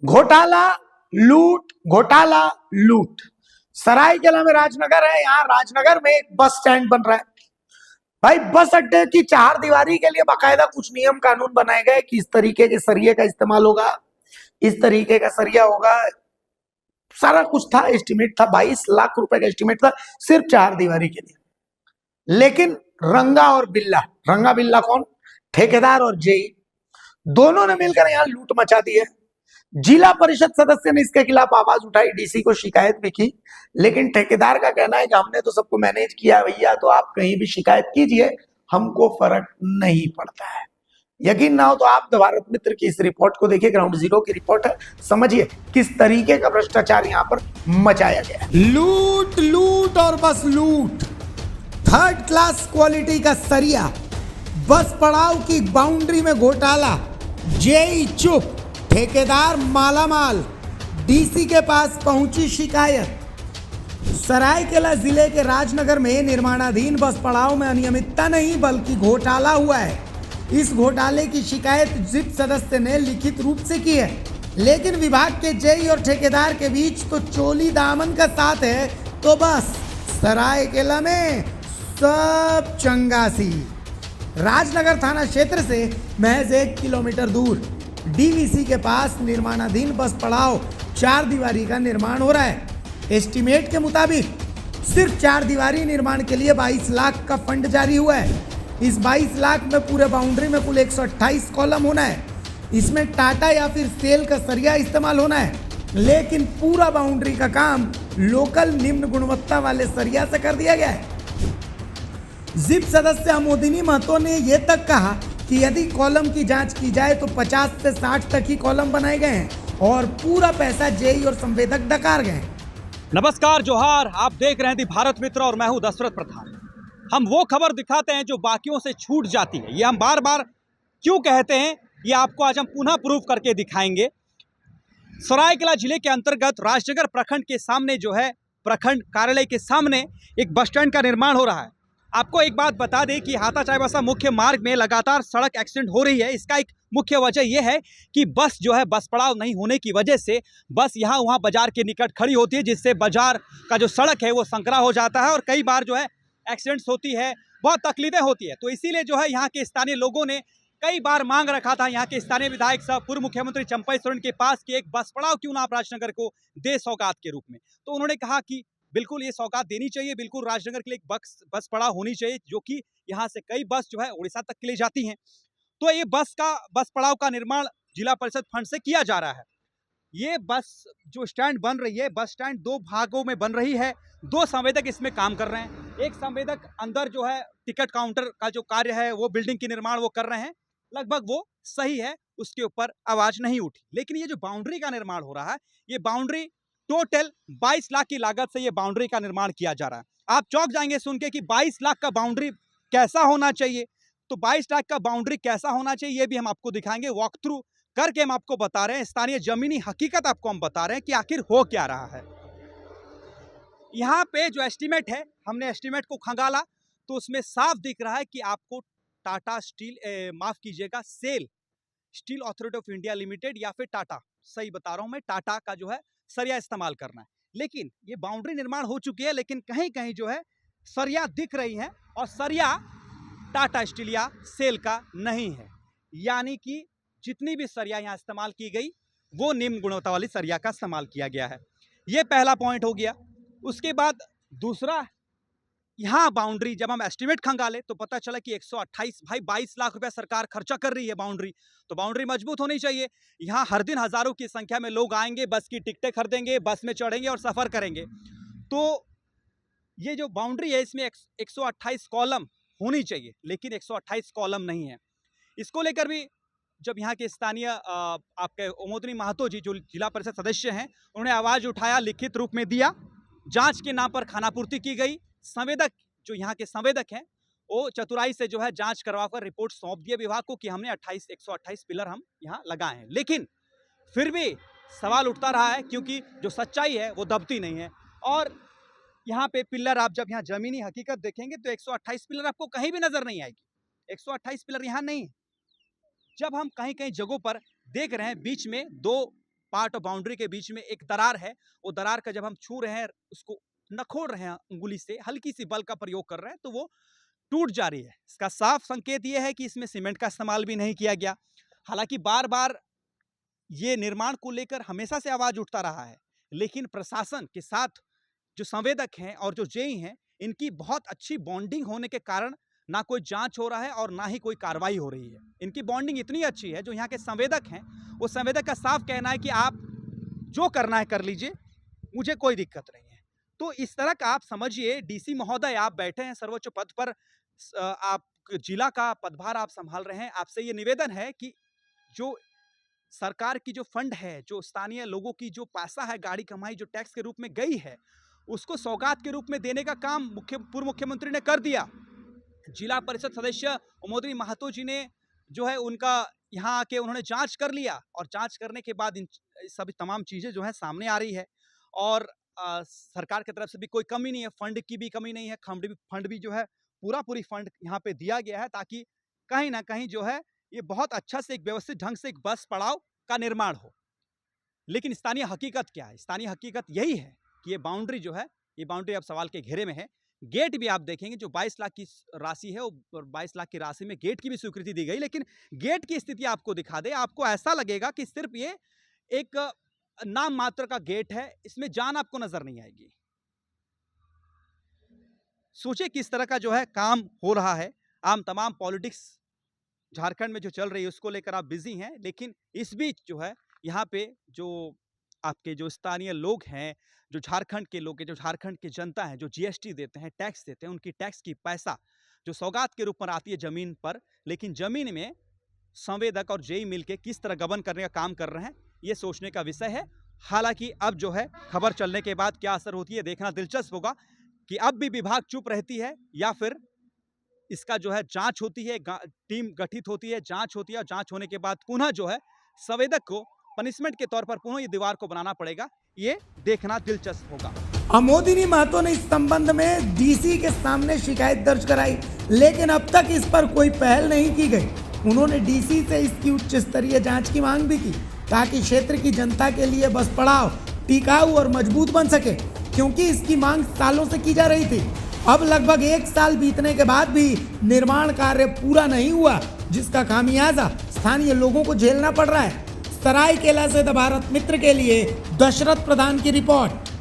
घोटाला लूट घोटाला लूट। सरायकेला में राजनगर है, यहां राजनगर में एक बस स्टैंड बन रहा है। भाई बस अड्डे की चार दीवारी के लिए बाकायदा कुछ नियम कानून बनाए गए कि इस तरीके के सरिये का इस्तेमाल होगा, इस तरीके का सरिया होगा, सारा कुछ था। एस्टिमेट था 22 लाख रुपए का एस्टिमेट था सिर्फ चार दीवारी के लिए। लेकिन रंगा और बिल्ला, रंगा बिल्ला कौन? ठेकेदार और जेई दोनों ने मिलकर यहां लूट मचा दी है। जिला परिषद सदस्य ने इसके खिलाफ आवाज उठाई, डीसी को शिकायत भी की, लेकिन ठेकेदार का कहना है कि हमने तो सबको मैनेज किया भैया, तो आप कहीं भी शिकायत कीजिए, हमको फर्क नहीं पड़ता है। यकीन ना हो तो आप भारत मित्र की इस रिपोर्ट को देखिए, ग्राउंड जीरो की रिपोर्ट है, समझिए किस तरीके का भ्रष्टाचार यहां पर मचाया गया। लूट लूट और बस लूट, थर्ड क्लास क्वालिटी का सरिया, बस पड़ाव की बाउंड्री में घोटाला, जेई चुप, ठेकेदार मालामाल, डीसी के पास पहुंची शिकायत। सरायकेला जिले के राजनगर में निर्माणाधीन बस पड़ाव में अनियमितता नहीं बल्कि घोटाला हुआ है। इस घोटाले की शिकायत जिप सदस्य ने लिखित रूप से की है, लेकिन विभाग के जेई और ठेकेदार के बीच तो चोली दामन का साथ है, तो बस सरायकेला में सब चंगासी। राजनगर थाना क्षेत्र से महज 1 किलोमीटर दूर डीवीसी के पास निर्माणाधीन बस पड़ाव चार दीवारी का निर्माण हो रहा है। एस्टीमेट के मुताबिक सिर्फ चार दीवारी निर्माण के लिए 22 लाख का फंड जारी हुआ है। इस 22 लाख में पूरे बाउंड्री में कुल 128 कॉलम होना है। इसमें टाटा या फिर सेल का सरिया इस्तेमाल होना है, लेकिन पूरा बाउंड्री का काम लोकल निम्न गुणवत्ता वाले सरिया से कर दिया गया है। जिप सदस्य अमोदिनी महतो ने यह तक कहा कि यदि कॉलम की जांच की जाए तो 50 से 60 तक ही कॉलम बनाए गए हैं और पूरा पैसा जेई और संवेदक डकार गए। नमस्कार, जोहार, आप देख रहे हैं दी भारत मित्र और मैं हूं दशरथ प्रधान। हम वो खबर दिखाते हैं जो बाकियों से छूट जाती है। ये हम बार बार क्यों कहते हैं, ये आपको आज हम पुनः प्रूव करके दिखाएंगे। सरायकेला जिले के अंतर्गत राजनगर प्रखंड के सामने जो है, प्रखंड कार्यालय के सामने एक बस स्टैंड का निर्माण हो रहा है। आपको एक बात बता दें कि हाथा चाईबासा मुख्य मार्ग में लगातार सड़क एक्सीडेंट हो रही है। इसका एक मुख्य वजह यह है कि बस जो है, बस पड़ाव नहीं होने की वजह से बस यहाँ वहाँ बाजार के निकट खड़ी होती है, जिससे बाजार का जो सड़क है वो संकरा हो जाता है और कई बार जो है एक्सीडेंट्स होती है, बहुत तकलीफें होती है। तो इसीलिए जो है यहाँ के स्थानीय लोगों ने कई बार मांग रखा था, यहाँ के स्थानीय विधायक साहब पूर्व मुख्यमंत्री चंपई सोरेन के पास कि एक बस पड़ाव क्यों ना आप राजनगर को दे सौगात के रूप में। तो उन्होंने कहा कि बिल्कुल ये सौगात देनी चाहिए, बिल्कुल राजनगर के लिए एक बस पड़ाव होनी चाहिए, जो कि यहाँ से कई बस जो है उड़ीसा तक के लिए जाती हैं। तो ये बस पड़ाव का निर्माण जिला परिषद फंड से किया जा रहा है। ये बस जो स्टैंड बन रही है, बस स्टैंड दो भागों में बन रही है। दो संवेदक इसमें काम कर रहे हैं। एक संवेदक अंदर जो है टिकट काउंटर का जो कार्य है, वो बिल्डिंग की निर्माण वो कर रहे हैं, लगभग वो सही है, उसके ऊपर आवाज नहीं उठी। लेकिन ये जो बाउंड्री का निर्माण हो रहा है, ये बाउंड्री टोटल 22 लाख की लागत से ये बाउंड्री का निर्माण किया जा रहा है। आप चौंक जाएंगे सुन के कि 22 लाख का बाउंड्री कैसा होना चाहिए। तो 22 लाख का बाउंड्री कैसा होना चाहिए ये भी हम आपको दिखाएंगे, वॉक थ्रू करके हम आपको बता रहे हैं, स्थानीय जमीनी हकीकत आपको हम बता रहे हैं कि आखिर हो क्या रहा है। यहाँ पे जो एस्टीमेट है, हमने एस्टीमेट को खंगाला तो उसमें साफ दिख रहा है कि आपको टाटा स्टील, माफ कीजिएगा, SAIL steel authority of India limited या फिर टाटा, सही बता रहा हूं मैं, टाटा का जो है सरिया इस्तेमाल करना है। लेकिन ये बाउंड्री निर्माण हो चुकी है, लेकिन कहीं कहीं जो है सरिया दिख रही है और सरिया टाटा स्टील या सेल का नहीं है। यानी कि जितनी भी सरिया यहाँ इस्तेमाल की गई वो निम्न गुणवत्ता वाली सरिया का इस्तेमाल किया गया है। ये पहला पॉइंट हो गया। उसके बाद दूसरा, यहाँ बाउंड्री जब हम एस्टिमेट खंगाले तो पता चला कि 128, भाई 22 लाख रुपया सरकार खर्चा कर रही है बाउंड्री, तो बाउंड्री मजबूत होनी चाहिए। यहाँ हर दिन हजारों की संख्या में लोग आएंगे, बस की टिकटें खरीदेंगे, बस में चढ़ेंगे और सफर करेंगे। तो ये जो बाउंड्री है, इसमें 128 कॉलम होनी चाहिए, लेकिन 128 कॉलम नहीं है। इसको लेकर भी जब यहाँ के स्थानीय आपके अमोदिनी महतो जी जो जिला परिषद सदस्य हैं, उन्होंने आवाज उठाया, लिखित रूप में दिया, जांच के नाम पर खानापूर्ति की गई। संवेदक जो यहाँ के संवेदक हैं, वो चतुराई से जो है जांच करवाकर रिपोर्ट सौंप दिए विभाग को कि हमने 128 पिलर हम यहाँ लगाए हैं। लेकिन फिर भी सवाल उठता रहा है, क्योंकि जो सच्चाई है वो दबती नहीं है। और यहाँ पे पिलर, आप जब यहाँ जमीनी हकीकत देखेंगे तो 128 पिलर आपको कहीं भी नजर नहीं आएगी। 128 पिलर यहाँ नहीं है। जब हम कहीं कहीं जगहों पर देख रहे हैं बीच में दो पार्ट ऑफ बाउंड्री के बीच में एक दरार है, वो दरार का जब हम छू रहे हैं, उसको नखोड़ रहे हैं उंगली से, हल्की सी बल का प्रयोग कर रहे हैं, तो वो टूट जा रही है। इसका साफ संकेत ये है कि इसमें सीमेंट का इस्तेमाल भी नहीं किया गया। हालांकि बार बार ये निर्माण को लेकर हमेशा से आवाज उठता रहा है, लेकिन प्रशासन के साथ जो संवेदक हैं और जो जेई हैं, इनकी बहुत अच्छी बॉन्डिंग होने के कारण ना कोई जांच हो रहा है और ना ही कोई कार्रवाई हो रही है। इनकी बॉन्डिंग इतनी अच्छी है, जो यहाँ के संवेदक हैं, वो संवेदक का साफ कहना है कि आप जो करना है कर लीजिए, मुझे कोई दिक्कत नहीं है। तो इस तरह का आप समझिए, डीसी महोदय आप बैठे हैं सर्वोच्च पद पर, आप जिला का पदभार आप संभाल रहे हैं, आपसे ये निवेदन है कि जो सरकार की जो फंड है, जो स्थानीय लोगों की जो पैसा है, गाड़ी कमाई जो टैक्स के रूप में गई है, उसको सौगात के रूप में देने का काम पूर्व मुख्यमंत्री ने कर दिया। जिला परिषद सदस्य उमोदनी महतो जी ने जो है उनका यहाँ आके उन्होंने जांच कर लिया, और जांच करने के बाद इन सभी तमाम चीजें जो है सामने आ रही है, और सरकार की तरफ से भी कोई कमी नहीं है, फंड की भी कमी नहीं है, फंड भी जो है पूरी फंड यहाँ पे दिया गया है, ताकि कहीं ना कहीं जो है ये बहुत अच्छा से एक व्यवस्थित ढंग से एक बस पड़ाव का निर्माण हो। लेकिन स्थानीय हकीकत क्या है? स्थानीय हकीकत यही है कि ये बाउंड्री जो है, ये बाउंड्री अब सवाल के घेरे में है। गेट भी आप देखेंगे, जो 22 लाख की राशि है, वो 22 लाख की राशि में गेट की भी स्वीकृति दी गई, लेकिन गेट की स्थिति आपको दिखा दे, आपको ऐसा लगेगा कि सिर्फ ये एक नाम मात्र का गेट है, इसमें जान आपको नजर नहीं आएगी। सोचिए किस तरह का जो है काम हो रहा है। आम तमाम पॉलिटिक्स झारखंड में जो चल रही है उसको लेकर आप बिजी हैं, लेकिन इस बीच जो है यहाँ पे जो आपके जो स्थानीय लोग हैं, जो झारखंड के लोग हैं, जो झारखंड की जनता है, जो जीएसटी देते हैं, टैक्स देते हैं, उनकी टैक्स की पैसा जो सौगात के रूप में आती है जमीन पर, लेकिन जमीन में संवेदक और जेई मिलके किस तरह गबन करने का काम कर रहे हैं, ये सोचने का विषय है। हालांकि अब जो है खबर चलने के बाद क्या असर होती है देखना दिलचस्प होगा, कि अब भी विभाग चुप रहती है या फिर इसका जो है जांच होती है, टीम गठित होती है, जांच होती है, और जांच होने के बाद पुनः जो है संवेदक को पनिशमेंट के तौर पर पुनः ये दीवार को बनाना पड़ेगा, ये देखना दिलचस्प होगा। अमोदिनी महतो ने इस संबंध में डीसी के सामने शिकायत दर्ज कराई, लेकिन अब तक इस पर कोई पहल नहीं की गई। उन्होंने डीसी से इसकी उच्च स्तरीय जांच की मांग भी की, ताकि क्षेत्र की जनता के लिए बस पड़ाव टिकाऊ और मजबूत बन सके, क्योंकि इसकी मांग सालों से की जा रही थी। अब लगभग 1 साल बीतने के बाद भी निर्माण कार्य पूरा नहीं हुआ, जिसका खामियाजा स्थानीय लोगों को झेलना पड़ रहा है। सरायकेला से द भारत मित्र के लिए दशरथ प्रधान की रिपोर्ट।